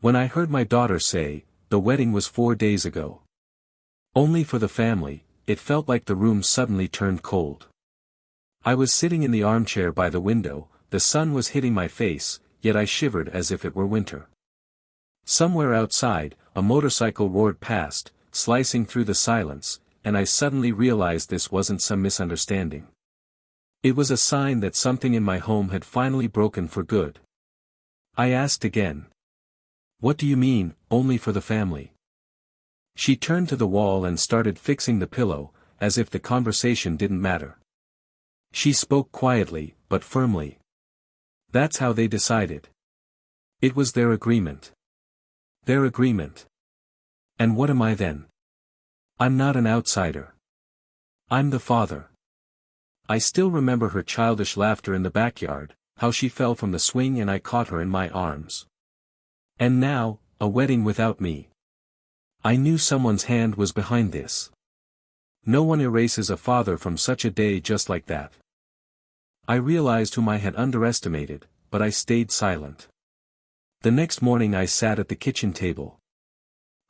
When I heard my daughter say, "The wedding was 4 days ago. Only for the family," it felt like the room suddenly turned cold. I was sitting in the armchair by the window, the sun was hitting my face, yet I shivered as if it were winter. Somewhere outside, a motorcycle roared past, slicing through the silence, and I suddenly realized this wasn't some misunderstanding. It was a sign that something in my home had finally broken for good. I asked again. "What do you mean, only for the family?" She turned to the wall and started fixing the pillow, as if the conversation didn't matter. She spoke quietly, but firmly. "That's how they decided. It was their agreement. Their agreement. And what am I then? I'm not an outsider. I'm the father." I still remember her childish laughter in the backyard, how she fell from the swing and I caught her in my arms. And now, a wedding without me. I knew someone's hand was behind this. No one erases a father from such a day just like that. I realized whom I had underestimated, but I stayed silent. The next morning I sat at the kitchen table.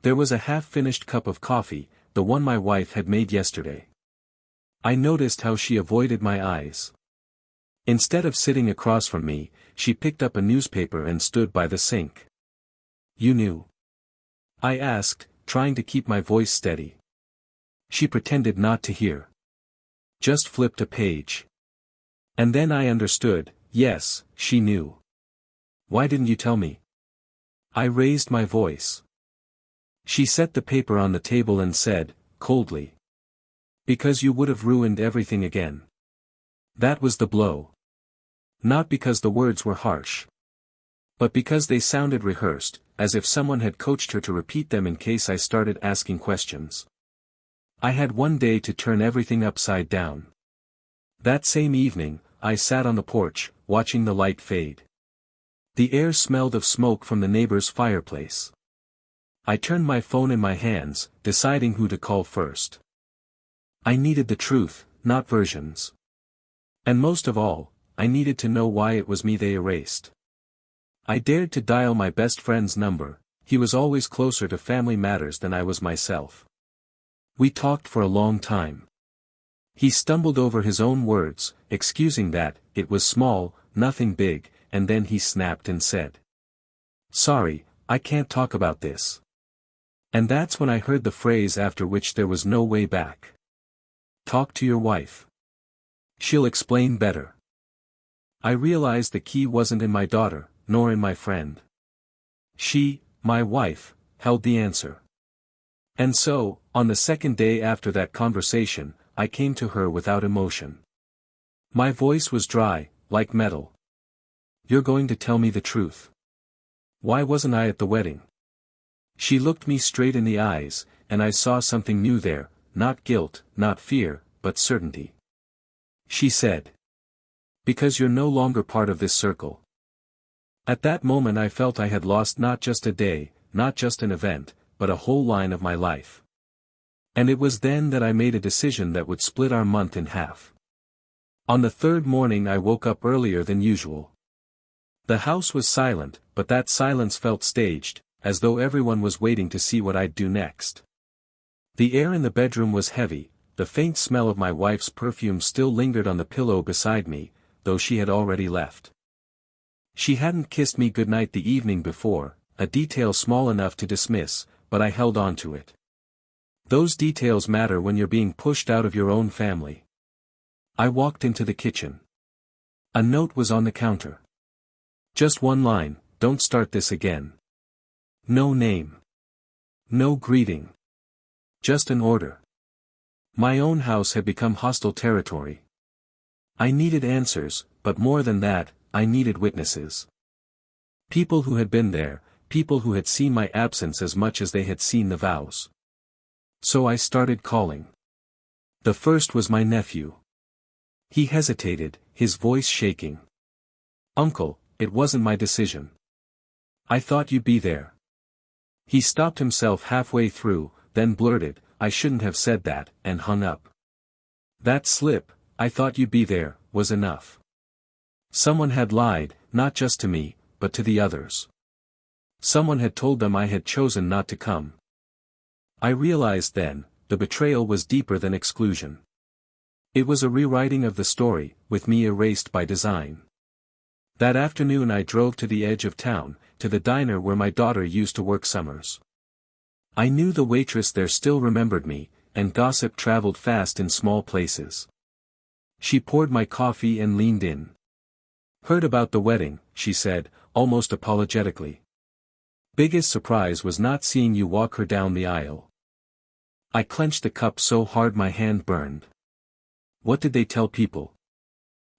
There was a half-finished cup of coffee, the one my wife had made yesterday. I noticed how she avoided my eyes. Instead of sitting across from me, she picked up a newspaper and stood by the sink. "You knew?" I asked, trying to keep my voice steady. She pretended not to hear. Just flipped a page. And then I understood, yes, she knew. "Why didn't you tell me?" I raised my voice. She set the paper on the table and said, coldly. "Because you would have ruined everything again." That was the blow. Not because the words were harsh. But because they sounded rehearsed, as if someone had coached her to repeat them in case I started asking questions. I had one day to turn everything upside down. That same evening, I sat on the porch, watching the light fade. The air smelled of smoke from the neighbor's fireplace. I turned my phone in my hands, deciding who to call first. I needed the truth, not versions. And most of all, I needed to know why it was me they erased. I dared to dial my best friend's number. He was always closer to family matters than I was myself. We talked for a long time. He stumbled over his own words, excusing that, it was small, nothing big, and then he snapped and said, "Sorry, I can't talk about this." And that's when I heard the phrase after which there was no way back. "Talk to your wife. She'll explain better." I realized the key wasn't in my daughter, nor in my friend. She, my wife, held the answer. And so, on the second day after that conversation, I came to her without emotion. My voice was dry, like metal. "You're going to tell me the truth. Why wasn't I at the wedding?" She looked me straight in the eyes, and I saw something new there, not guilt, not fear, but certainty. She said, "Because you're no longer part of this circle." At that moment I felt I had lost not just a day, not just an event, but a whole line of my life. And it was then that I made a decision that would split our month in half. On the third morning I woke up earlier than usual. The house was silent, but that silence felt staged, as though everyone was waiting to see what I'd do next. The air in the bedroom was heavy, the faint smell of my wife's perfume still lingered on the pillow beside me, though she had already left. She hadn't kissed me goodnight the evening before, a detail small enough to dismiss, but I held on to it. Those details matter when you're being pushed out of your own family. I walked into the kitchen. A note was on the counter. Just one line, "Don't start this again." No name. No greeting. Just an order. My own house had become hostile territory. I needed answers, but more than that, I needed witnesses. People who had been there, people who had seen my absence as much as they had seen the vows. So I started calling. The first was my nephew. He hesitated, his voice shaking. "Uncle, it wasn't my decision. I thought you'd be there." He stopped himself halfway through, then blurted, "I shouldn't have said that," and hung up. That slip, "I thought you'd be there," was enough. Someone had lied, not just to me, but to the others. Someone had told them I had chosen not to come. I realized then, the betrayal was deeper than exclusion. It was a rewriting of the story, with me erased by design. That afternoon I drove to the edge of town, to the diner where my daughter used to work summers. I knew the waitress there still remembered me, and gossip traveled fast in small places. She poured my coffee and leaned in. "Heard about the wedding," she said, almost apologetically. "Biggest surprise was not seeing you walk her down the aisle." I clenched the cup so hard my hand burned. "What did they tell people?"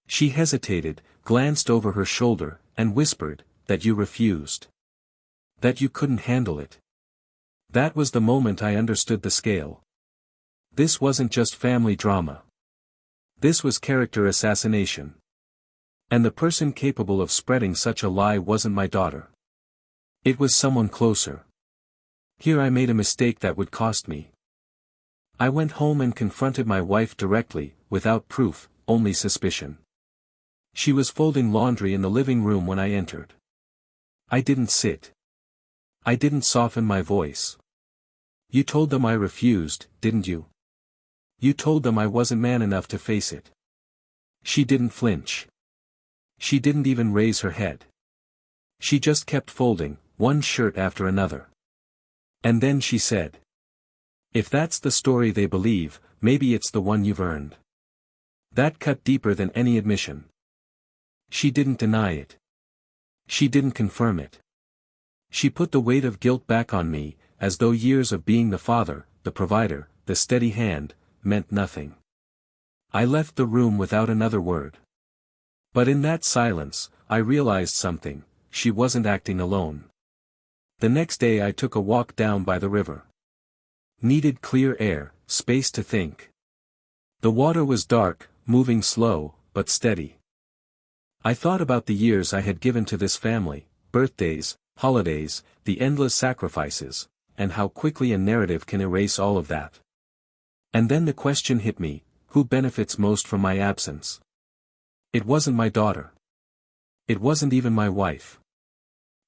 She hesitated, glanced over her shoulder, and whispered, "That you refused. That you couldn't handle it." That was the moment I understood the scale. This wasn't just family drama. This was character assassination. And the person capable of spreading such a lie wasn't my daughter. It was someone closer. Here I made a mistake that would cost me. I went home and confronted my wife directly, without proof, only suspicion. She was folding laundry in the living room when I entered. I didn't sit. I didn't soften my voice. "You told them I refused, didn't you? You told them I wasn't man enough to face it." She didn't flinch. She didn't even raise her head. She just kept folding, one shirt after another. And then she said, "If that's the story they believe, maybe it's the one you've earned." That cut deeper than any admission. She didn't deny it. She didn't confirm it. She put the weight of guilt back on me, as though years of being the father, the provider, the steady hand, meant nothing. I left the room without another word. But in that silence, I realized something: she wasn't acting alone. The next day I took a walk down by the river. Needed clear air, space to think. The water was dark, moving slow, but steady. I thought about the years I had given to this family, birthdays, holidays, the endless sacrifices, and how quickly a narrative can erase all of that. And then the question hit me: who benefits most from my absence? It wasn't my daughter. It wasn't even my wife.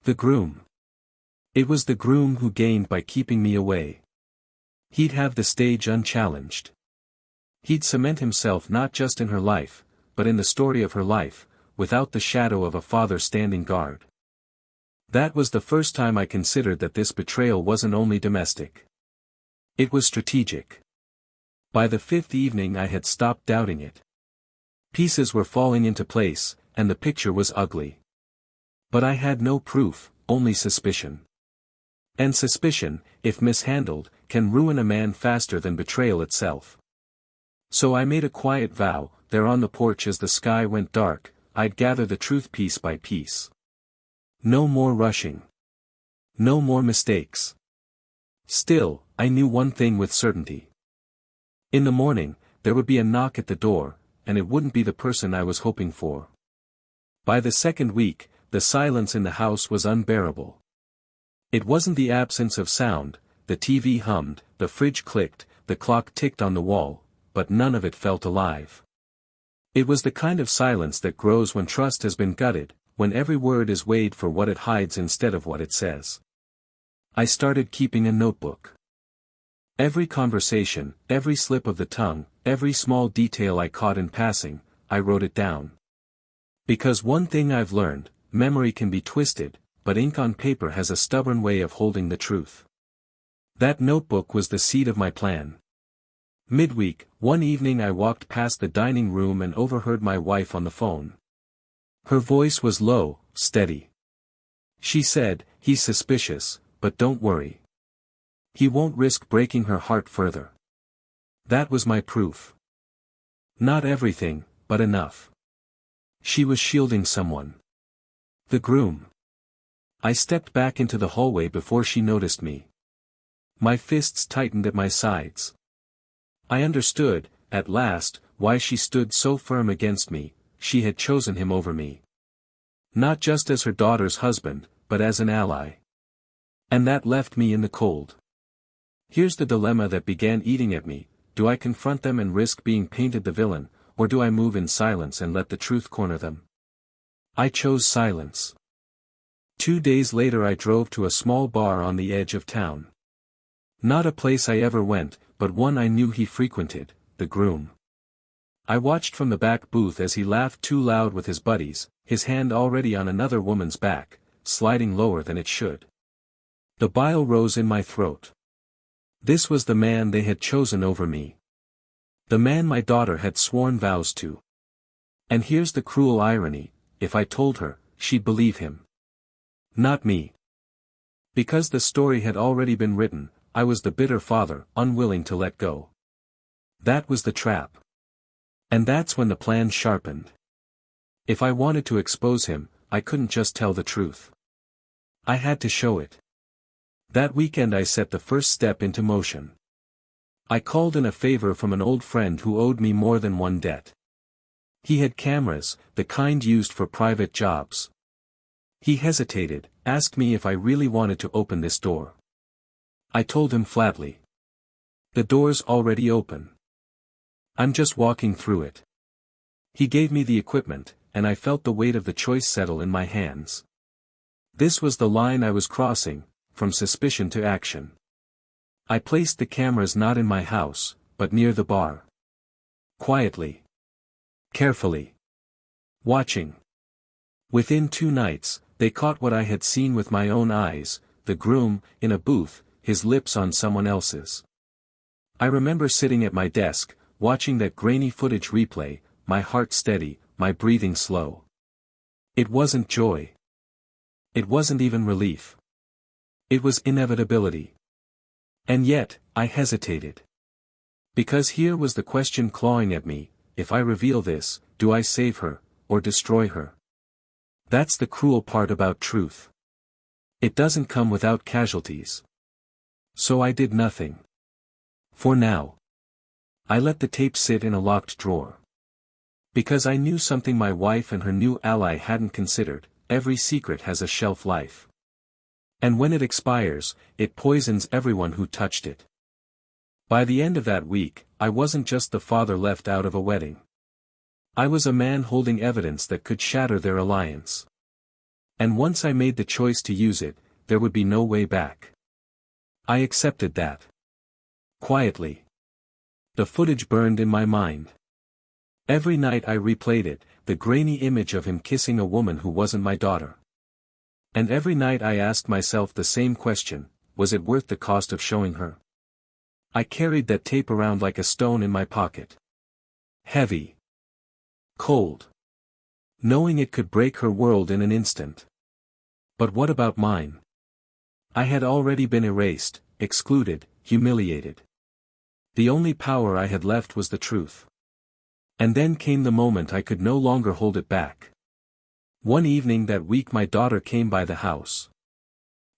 The groom. It was the groom who gained by keeping me away. He'd have the stage unchallenged. He'd cement himself not just in her life, but in the story of her life, without the shadow of a father standing guard. That was the first time I considered that this betrayal wasn't only domestic. It was strategic. By the fifth evening I had stopped doubting it. Pieces were falling into place, and the picture was ugly. But I had no proof, only suspicion. And suspicion, if mishandled, can ruin a man faster than betrayal itself. So I made a quiet vow, there on the porch as the sky went dark, I'd gather the truth piece by piece. No more rushing. No more mistakes. Still, I knew one thing with certainty. In the morning, there would be a knock at the door, and it wouldn't be the person I was hoping for. By the second week, the silence in the house was unbearable. It wasn't the absence of sound: the TV hummed, the fridge clicked, the clock ticked on the wall, but none of it felt alive. It was the kind of silence that grows when trust has been gutted, when every word is weighed for what it hides instead of what it says. I started keeping a notebook. Every conversation, every slip of the tongue, every small detail I caught in passing, I wrote it down. Because one thing I've learned: memory can be twisted, but ink on paper has a stubborn way of holding the truth. That notebook was the seed of my plan. Midweek, one evening I walked past the dining room and overheard my wife on the phone. Her voice was low, steady. She said, "He's suspicious, but don't worry. He won't risk breaking her heart further." That was my proof. Not everything, but enough. She was shielding someone. The groom. I stepped back into the hallway before she noticed me. My fists tightened at my sides. I understood, at last, why she stood so firm against me: she had chosen him over me. Not just as her daughter's husband, but as an ally. And that left me in the cold. Here's the dilemma that began eating at me: do I confront them and risk being painted the villain, or do I move in silence and let the truth corner them? I chose silence. 2 days later I drove to a small bar on the edge of town. Not a place I ever went, but one I knew he frequented, the Groom. I watched from the back booth as he laughed too loud with his buddies, his hand already on another woman's back, sliding lower than it should. The bile rose in my throat. This was the man they had chosen over me. The man my daughter had sworn vows to. And here's the cruel irony, if I told her, she'd believe him. Not me. Because the story had already been written, I was the bitter father, unwilling to let go. That was the trap. And that's when the plan sharpened. If I wanted to expose him, I couldn't just tell the truth. I had to show it. That weekend I set the first step into motion. I called in a favor from an old friend who owed me more than one debt. He had cameras, the kind used for private jobs. He hesitated, asked me if I really wanted to open this door. I told him flatly. The door's already open. I'm just walking through it. He gave me the equipment, and I felt the weight of the choice settle in my hands. This was the line I was crossing, from suspicion to action. I placed the cameras not in my house, but near the bar. Quietly. Carefully. Watching. Within 2 nights, they caught what I had seen with my own eyes, the Groom, in a booth, his lips on someone else's. I remember sitting at my desk, watching that grainy footage replay, my heart steady, my breathing slow. It wasn't joy. It wasn't even relief. It was inevitability. And yet, I hesitated. Because here was the question clawing at me, if I reveal this, do I save her, or destroy her? That's the cruel part about truth. It doesn't come without casualties. So I did nothing. For now. I let the tape sit in a locked drawer. Because I knew something my wife and her new ally hadn't considered, every secret has a shelf life. And when it expires, it poisons everyone who touched it. By the end of that week, I wasn't just the father left out of a wedding. I was a man holding evidence that could shatter their alliance. And once I made the choice to use it, there would be no way back. I accepted that. Quietly. The footage burned in my mind. Every night I replayed it, the grainy image of him kissing a woman who wasn't my daughter. And every night I asked myself the same question, was it worth the cost of showing her? I carried that tape around like a stone in my pocket. Heavy. Cold. Knowing it could break her world in an instant. But what about mine? I had already been erased, excluded, humiliated. The only power I had left was the truth. And then came the moment I could no longer hold it back. One evening that week my daughter came by the house.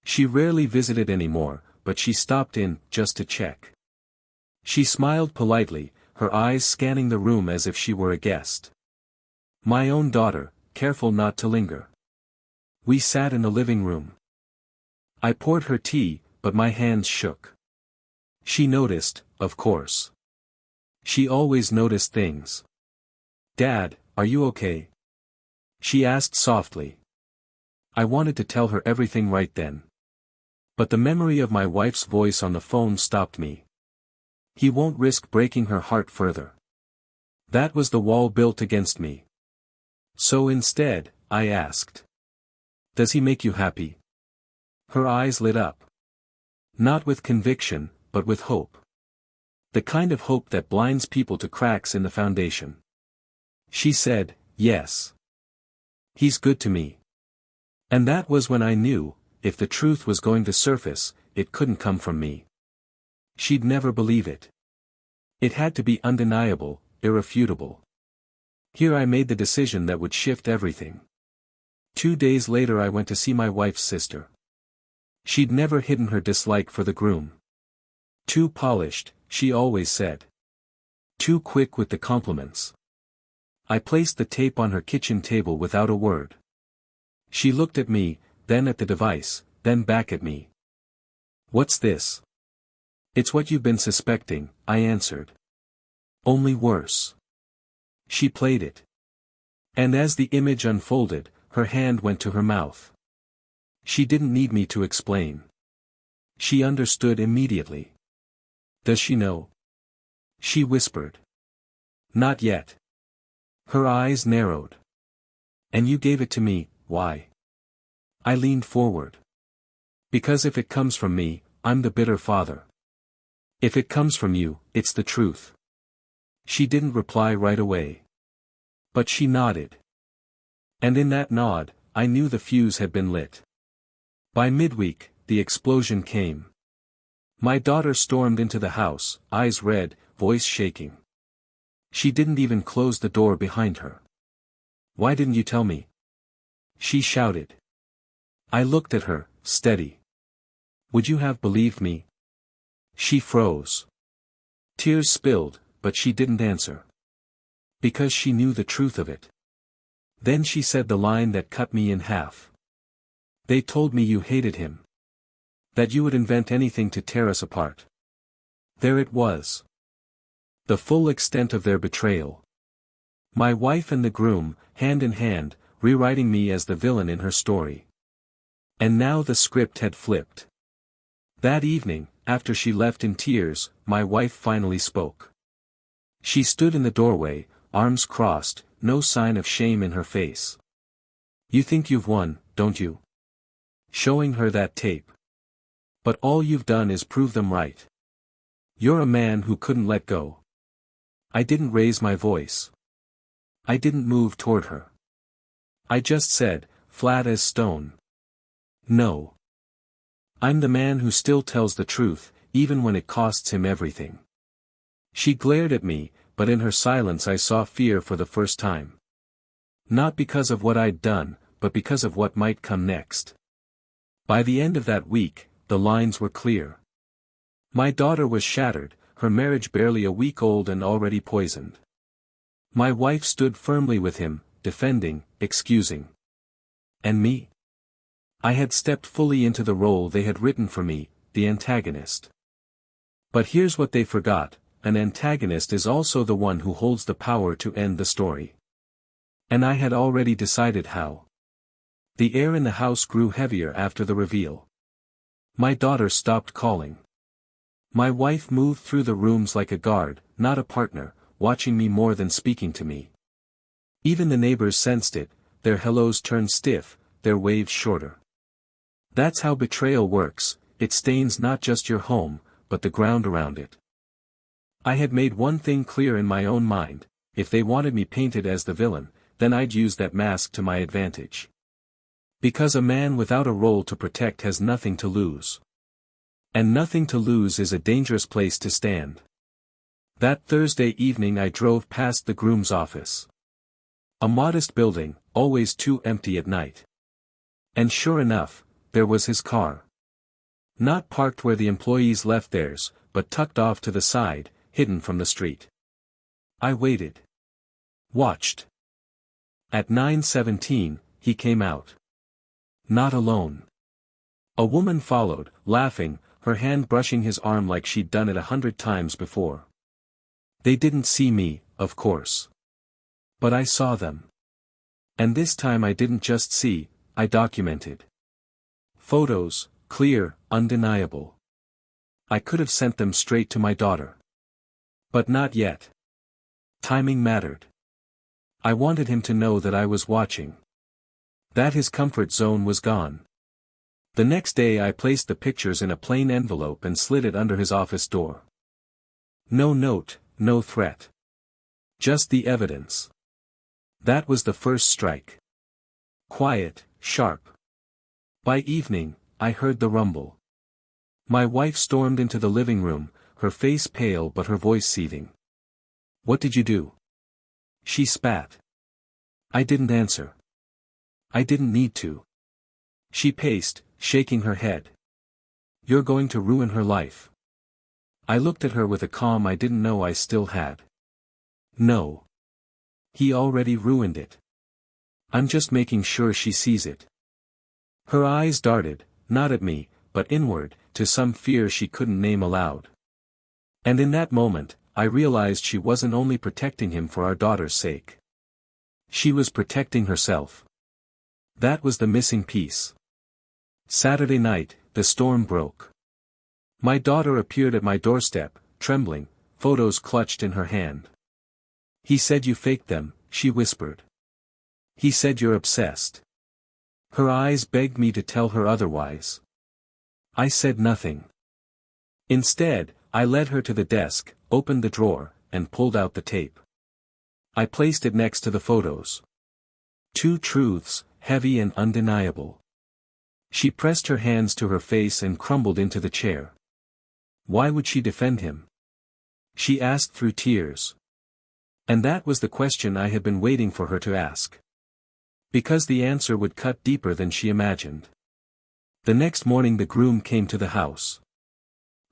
She rarely visited anymore, but she stopped in, just to check. She smiled politely, her eyes scanning the room as if she were a guest. My own daughter, careful not to linger. We sat in the living room. I poured her tea, but my hands shook. She noticed, of course. She always noticed things. Dad, are you okay? She asked softly. I wanted to tell her everything right then. But the memory of my wife's voice on the phone stopped me. He won't risk breaking her heart further. That was the wall built against me. So instead, I asked. Does he make you happy? Her eyes lit up. Not with conviction, but with hope. The kind of hope that blinds people to cracks in the foundation. She said, yes. He's good to me. And that was when I knew, if the truth was going to surface, it couldn't come from me. She'd never believe it. It had to be undeniable, irrefutable. Here I made the decision that would shift everything. 2 days later I went to see my wife's sister. She'd never hidden her dislike for the Groom. Too polished, she always said. Too quick with the compliments. I placed the tape on her kitchen table without a word. She looked at me, then at the device, then back at me. What's this? It's what you've been suspecting, I answered. Only worse. She played it. And as the image unfolded, her hand went to her mouth. She didn't need me to explain. She understood immediately. Does she know? She whispered. Not yet. Her eyes narrowed. And you gave it to me, why? I leaned forward. Because if it comes from me, I'm the bitter father. If it comes from you, it's the truth. She didn't reply right away. But she nodded. And in that nod, I knew the fuse had been lit. By midweek, the explosion came. My daughter stormed into the house, eyes red, voice shaking. She didn't even close the door behind her. Why didn't you tell me? She shouted. I looked at her, steady. Would you have believed me? She froze. Tears spilled, but she didn't answer. Because she knew the truth of it. Then she said the line that cut me in half. They told me you hated him. That you would invent anything to tear us apart. There it was. The full extent of their betrayal. My wife and the groom, hand in hand, rewriting me as the villain in her story. And now the script had flipped. That evening, after she left in tears, my wife finally spoke. She stood in the doorway, arms crossed, no sign of shame in her face. You think you've won, don't you? Showing her that tape. But all you've done is prove them right. You're a man who couldn't let go. I didn't raise my voice. I didn't move toward her. I just said, flat as stone. No. I'm the man who still tells the truth, even when it costs him everything. She glared at me, but in her silence I saw fear for the first time. Not because of what I'd done, but because of what might come next. By the end of that week, the lines were clear. My daughter was shattered, her marriage barely a week old and already poisoned. My wife stood firmly with him, defending, excusing. And me? I had stepped fully into the role they had written for me, the antagonist. But here's what they forgot, an antagonist is also the one who holds the power to end the story. And I had already decided how. The air in the house grew heavier after the reveal. My daughter stopped calling. My wife moved through the rooms like a guard, not a partner, watching me more than speaking to me. Even the neighbors sensed it, their hellos turned stiff, their waves shorter. That's how betrayal works, it stains not just your home, but the ground around it. I had made one thing clear in my own mind, if they wanted me painted as the villain, then I'd use that mask to my advantage. Because a man without a role to protect has nothing to lose. And nothing to lose is a dangerous place to stand. That Thursday evening I drove past the groom's office. A modest building, always too empty at night. And sure enough, there was his car. Not parked where the employees left theirs, but tucked off to the side, hidden from the street. I waited. Watched. At 9:17, he came out. Not alone. A woman followed, laughing, her hand brushing his arm like she'd done it 100 times before. They didn't see me, of course. But I saw them. And this time I didn't just see, I documented. Photos, clear, undeniable. I could have sent them straight to my daughter. But not yet. Timing mattered. I wanted him to know that I was watching. That his comfort zone was gone. The next day I placed the pictures in a plain envelope and slid it under his office door. No note, no threat. Just the evidence. That was the first strike. Quiet, sharp. By evening, I heard the rumble. My wife stormed into the living room, her face pale but her voice seething. What did you do? She spat. I didn't answer. I didn't need to. She paced, shaking her head. You're going to ruin her life. I looked at her with a calm I didn't know I still had. No. He already ruined it. I'm just making sure she sees it. Her eyes darted, not at me, but inward, to some fear she couldn't name aloud. And in that moment, I realized she wasn't only protecting him for our daughter's sake. She was protecting herself. That was the missing piece. Saturday night, the storm broke. My daughter appeared at my doorstep, trembling, photos clutched in her hand. "He said you faked them," she whispered. "He said you're obsessed." Her eyes begged me to tell her otherwise. I said nothing. Instead, I led her to the desk, opened the drawer, and pulled out the tape. I placed it next to the photos. Two truths, heavy and undeniable. She pressed her hands to her face and crumbled into the chair. Why would she defend him? She asked through tears. And that was the question I had been waiting for her to ask. Because the answer would cut deeper than she imagined. The next morning the groom came to the house.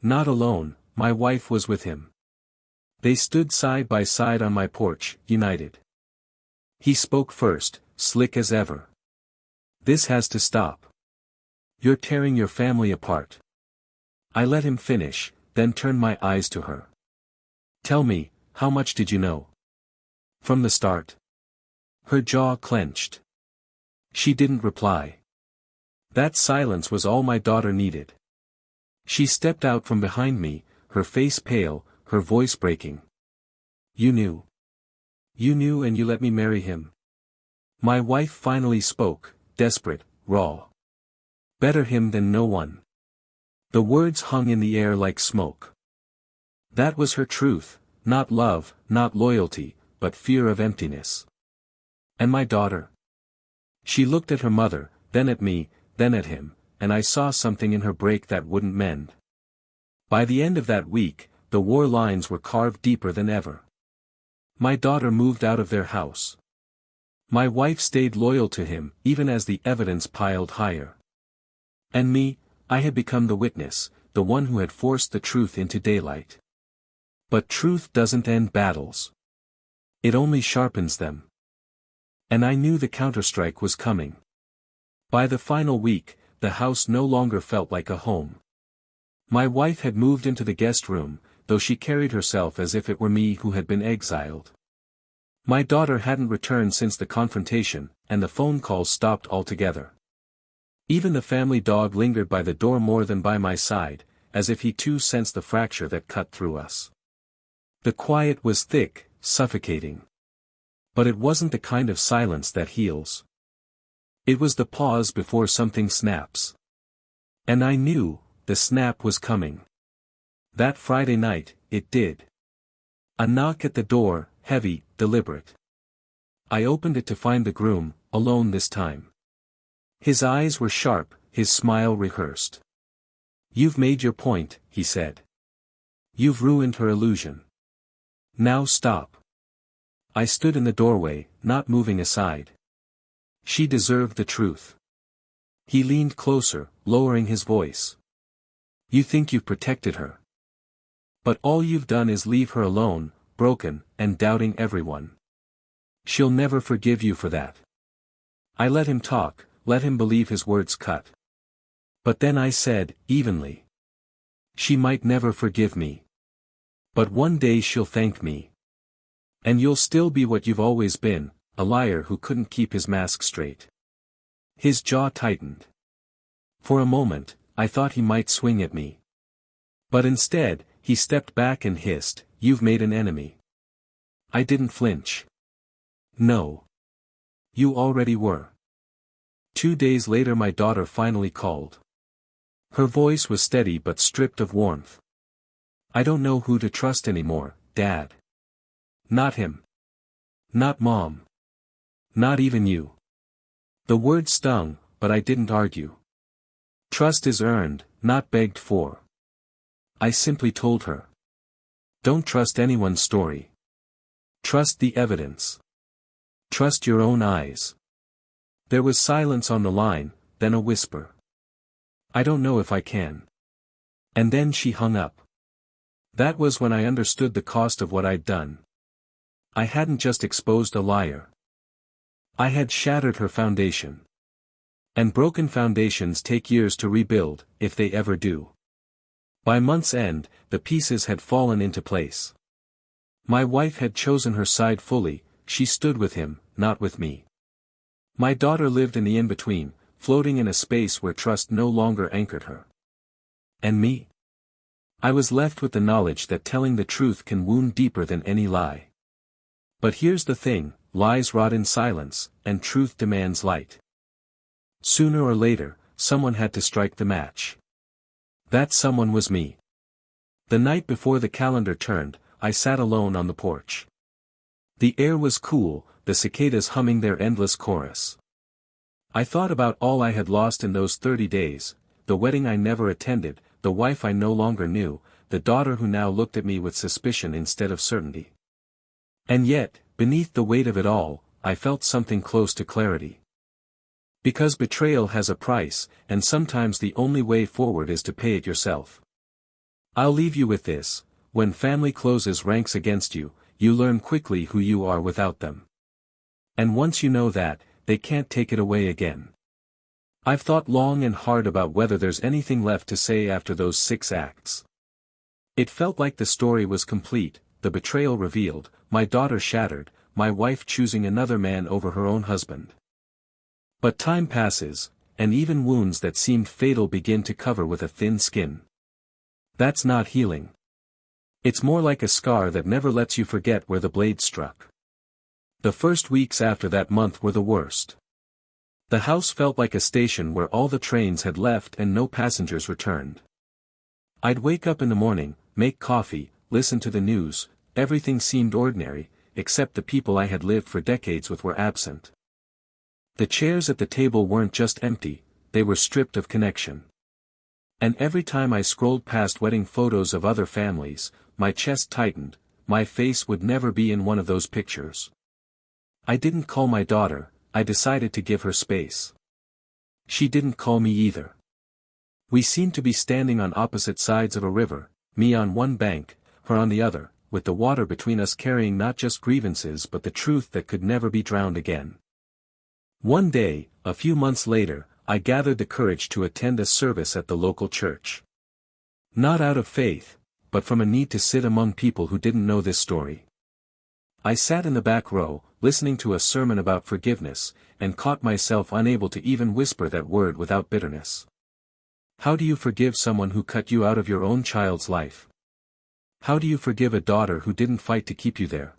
Not alone, my wife was with him. They stood side by side on my porch, united. He spoke first, slick as ever. "This has to stop. You're tearing your family apart." I let him finish, then turned my eyes to her. "Tell me, how much did you know? From the start?" Her jaw clenched. She didn't reply. That silence was all my daughter needed. She stepped out from behind me, her face pale, her voice breaking. "You knew. You knew and you let me marry him." My wife finally spoke, desperate, raw. "Better him than no one." The words hung in the air like smoke. That was her truth, not love, not loyalty, but fear of emptiness. And my daughter? She looked at her mother, then at me, then at him, and I saw something in her break that wouldn't mend. By the end of that week, the war lines were carved deeper than ever. My daughter moved out of their house. My wife stayed loyal to him, even as the evidence piled higher. And me, I had become the witness, the one who had forced the truth into daylight. But truth doesn't end battles. It only sharpens them. And I knew the counterstrike was coming. By the final week, the house no longer felt like a home. My wife had moved into the guest room, though she carried herself as if it were me who had been exiled. My daughter hadn't returned since the confrontation, and the phone calls stopped altogether. Even the family dog lingered by the door more than by my side, as if he too sensed the fracture that cut through us. The quiet was thick, suffocating. But it wasn't the kind of silence that heals. It was the pause before something snaps. And I knew, the snap was coming. That Friday night, it did. A knock at the door, heavy, deliberate. I opened it to find the groom, alone this time. His eyes were sharp, his smile rehearsed. "You've made your point," he said. "You've ruined her illusion. Now stop." I stood in the doorway, not moving aside. She deserved the truth. He leaned closer, lowering his voice. "You think you've protected her. But all you've done is leave her alone, broken, and doubting everyone. She'll never forgive you for that." I let him talk, let him believe his words cut. But then I said, evenly. "She might never forgive me. But one day she'll thank me. And you'll still be what you've always been, a liar who couldn't keep his mask straight." His jaw tightened. For a moment, I thought he might swing at me. But instead, he stepped back and hissed, "You've made an enemy." I didn't flinch. "No. You already were." 2 days later my daughter finally called. Her voice was steady but stripped of warmth. "I don't know who to trust anymore, Dad. Not him. Not Mom. Not even you." The word stung, but I didn't argue. Trust is earned, not begged for. I simply told her. Don't trust anyone's story. Trust the evidence. Trust your own eyes. There was silence on the line, then a whisper. "I don't know if I can." And then she hung up. That was when I understood the cost of what I'd done. I hadn't just exposed a liar. I had shattered her foundation. And broken foundations take years to rebuild, if they ever do. By month's end, the pieces had fallen into place. My wife had chosen her side fully, she stood with him, not with me. My daughter lived in the in-between, floating in a space where trust no longer anchored her. And me? I was left with the knowledge that telling the truth can wound deeper than any lie. But here's the thing, lies rot in silence, and truth demands light. Sooner or later, someone had to strike the match. That someone was me. The night before the calendar turned, I sat alone on the porch. The air was cool, the cicadas humming their endless chorus. I thought about all I had lost in those 30 days, the wedding I never attended, the wife I no longer knew, the daughter who now looked at me with suspicion instead of certainty. And yet, beneath the weight of it all, I felt something close to clarity. Because betrayal has a price, and sometimes the only way forward is to pay it yourself. I'll leave you with this: when family closes ranks against you, you learn quickly who you are without them. And once you know that, they can't take it away again. I've thought long and hard about whether there's anything left to say after those 6 acts. It felt like the story was complete, the betrayal revealed, my daughter shattered, my wife choosing another man over her own husband. But time passes, and even wounds that seemed fatal begin to cover with a thin skin. That's not healing. It's more like a scar that never lets you forget where the blade struck. The first weeks after that month were the worst. The house felt like a station where all the trains had left and no passengers returned. I'd wake up in the morning, make coffee, listen to the news, everything seemed ordinary, except the people I had lived for decades with were absent. The chairs at the table weren't just empty, they were stripped of connection. And every time I scrolled past wedding photos of other families, my chest tightened, my face would never be in one of those pictures. I didn't call my daughter, I decided to give her space. She didn't call me either. We seemed to be standing on opposite sides of a river, me on one bank, her on the other, with the water between us carrying not just grievances but the truth that could never be drowned again. One day, a few months later, I gathered the courage to attend a service at the local church. Not out of faith, but from a need to sit among people who didn't know this story. I sat in the back row, listening to a sermon about forgiveness, and caught myself unable to even whisper that word without bitterness. How do you forgive someone who cut you out of your own child's life? How do you forgive a daughter who didn't fight to keep you there?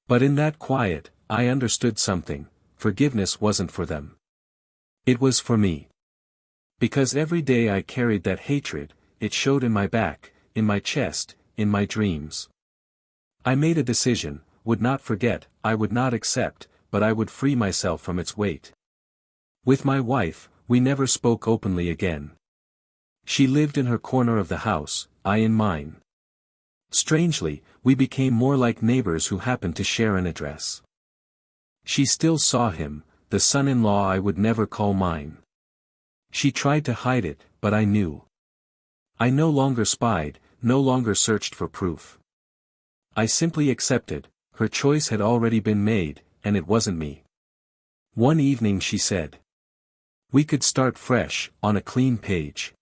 But in that quiet, I understood something: forgiveness wasn't for them. It was for me. Because every day I carried that hatred, it showed in my back, in my chest, in my dreams. I made a decision: would not forget, I would not accept, but I would free myself from its weight. With my wife, we never spoke openly again. She lived in her corner of the house, I in mine. Strangely, we became more like neighbors who happened to share an address. She still saw him, the son-in-law I would never call mine. She tried to hide it, but I knew. I no longer spied, no longer searched for proof. I simply accepted: her choice had already been made, and it wasn't me. One evening she said, "We could start fresh, on a clean page."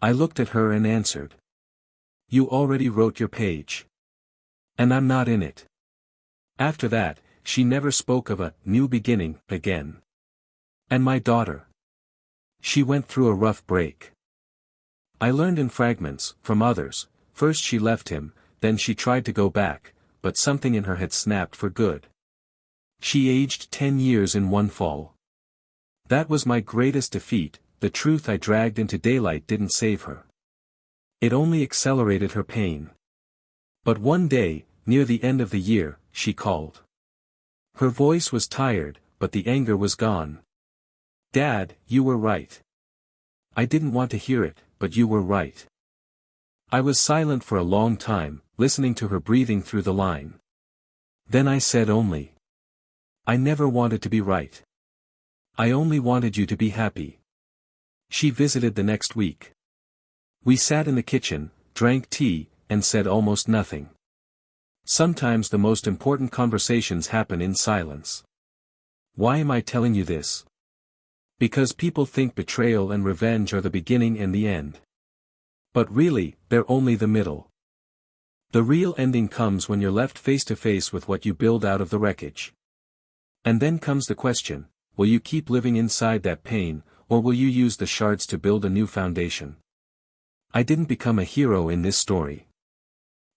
I looked at her and answered, "You already wrote your page. And I'm not in it." After that, she never spoke of a new beginning again. And my daughter? She went through a rough break. I learned in fragments, from others. First she left him, then she tried to go back, but something in her had snapped for good. She aged 10 years in one fall. That was my greatest defeat. The truth I dragged into daylight didn't save her. It only accelerated her pain. But one day, near the end of the year, she called. Her voice was tired, but the anger was gone. "Dad, you were right. I didn't want to hear it, but you were right." I was silent for a long time, listening to her breathing through the line. Then I said only, "I never wanted to be right. I only wanted you to be happy." She visited the next week. We sat in the kitchen, drank tea, and said almost nothing. Sometimes the most important conversations happen in silence. Why am I telling you this? Because people think betrayal and revenge are the beginning and the end. But really, they're only the middle. The real ending comes when you're left face to face with what you build out of the wreckage. And then comes the question: will you keep living inside that pain, or will you use the shards to build a new foundation? I didn't become a hero in this story.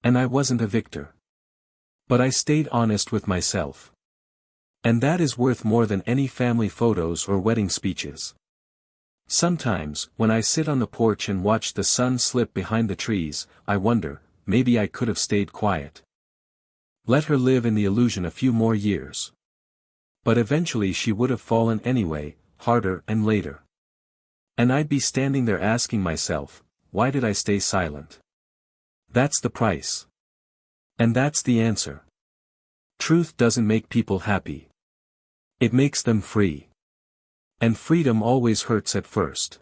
And I wasn't a victor. But I stayed honest with myself. And that is worth more than any family photos or wedding speeches. Sometimes, when I sit on the porch and watch the sun slip behind the trees, I wonder, maybe I could have stayed quiet. Let her live in the illusion a few more years. But eventually she would have fallen anyway, harder and later. And I'd be standing there asking myself, why did I stay silent? That's the price. And that's the answer. Truth doesn't make people happy. It makes them free. And freedom always hurts at first.